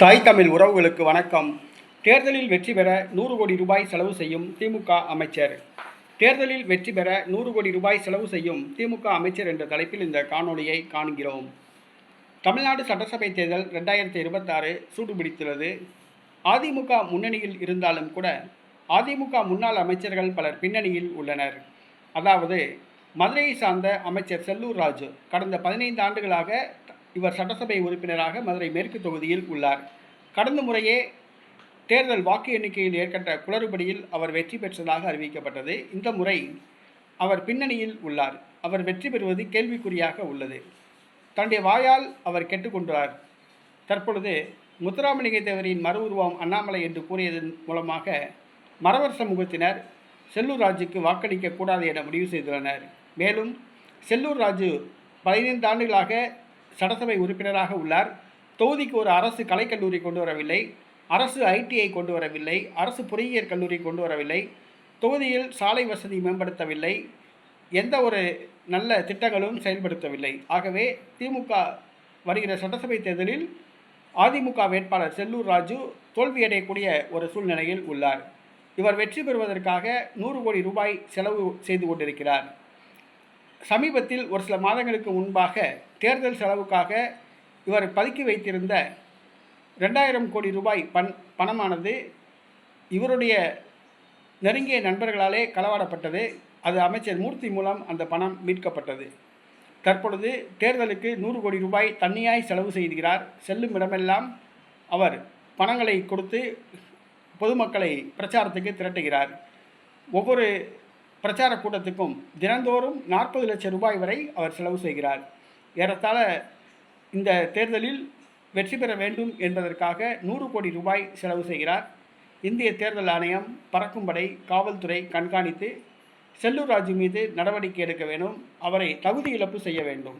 தாய் தமிழ் உறவுகளுக்கு வணக்கம். தேர்தலில் வெற்றி பெற 100 கோடி ரூபாய் செலவு செய்யும் திமுக அமைச்சர். தேர்தலில் வெற்றி பெற 100 கோடி ரூபாய் செலவு செய்யும் திமுக அமைச்சர் என்ற தலைப்பில் இந்த காணொளியை காண்கிறோம். தமிழ்நாடு சட்டசபை தேர்தல் 2026 சூடுபிடித்துள்ளது. அதிமுக முன்னணியில் இருந்தாலும் கூட அதிமுக முன்னாள் அமைச்சர்கள் பலர் பின்னணியில் உள்ளனர். அதாவது மதுரையை சார்ந்த அமைச்சர் செல்லூர் ராஜு கடந்த 15 ஆண்டுகளாக இவர் சட்டசபை உறுப்பினராக மதுரை மேற்கு தொகுதியில் உள்ளார். கடந்த முறையே தேர்தல் வாக்கு எண்ணிக்கையில் ஏற்பட்ட குளறுபடியில் அவர் வெற்றி பெற்றதாக அறிவிக்கப்பட்டது. இந்த முறை அவர் பின்னணியில் உள்ளார். அவர் வெற்றி பெறுவது கேள்விக்குறியாக உள்ளது. தன்னுடைய வாயால் அவர் கேட்டுக்கொண்டார். தற்பொழுது முத்துராமலிங்க தேவரின் மறு உருவம் அண்ணாமலை என்று கூறியதன் மூலமாக மறவர் சமூகத்தினர் செல்லூர் ராஜுக்கு வாக்களிக்க கூடாது என முடிவு செய்துள்ளனர். மேலும் செல்லூர் ராஜு 15 ஆண்டுகளாக சட்டசபை உறுப்பினராக உள்ளார். தொகுதிக்கு ஒரு அரசு கலைக்கல்லூரி கொண்டு வரவில்லை, அரசு ஐடிஐ கொண்டு வரவில்லை, அரசு பொறியியல் கல்லூரி கொண்டு வரவில்லை, தொகுதியில் சாலை வசதி மேம்படுத்தவில்லை, எந்த ஒரு நல்ல திட்டங்களும் செயல்படுத்தவில்லை. ஆகவே திமுக வருகிற சட்டசபை தேர்தலில் அதிமுக வேட்பாளர் செல்லூர் ராஜு தோல்வியடையக்கூடிய ஒரு சூழ்நிலையில் உள்ளார். இவர் வெற்றி பெறுவதற்காக 100 கோடி ரூபாய் செலவு செய்து கொண்டிருக்கிறார். சமீபத்தில் ஒரு சில மாதங்களுக்கு முன்பாக தேர்தல் செலவுக்காக இவர் பதுக்கி வைத்திருந்த 2000 கோடி ரூபாய் பணமானது இவருடைய நெருங்கிய நண்பர்களாலே களவாடப்பட்டது. அது அமைச்சர் மூர்த்தி மூலம் அந்த பணம் மீட்கப்பட்டது. தற்பொழுது தேர்தலுக்கு 100 கோடி ரூபாய் தன்னியாய் செலவு செய்கிறார். செல்லும் இடமெல்லாம் அவர் பணங்களை கொடுத்து பொதுமக்களை பிரச்சாரத்துக்கு திரட்டுகிறார். ஒவ்வொரு பிரச்சார கூட்டத்துக்கும் தினந்தோறும் 40 லட்சம் ரூபாய் வரை அவர் செலவு செய்கிறார். ஏறத்தாழ இந்த தேர்தலில் வெற்றி பெற வேண்டும் என்பதற்காக 100 கோடி ரூபாய் செலவு செய்கிறார். இந்திய தேர்தல் ஆணையம், பறக்கும் படை, காவல்துறை கண்காணித்து செல்லூர் ராஜு மீது நடவடிக்கை எடுக்க வேண்டும். அவரை தகுதி இழப்பு செய்ய வேண்டும்.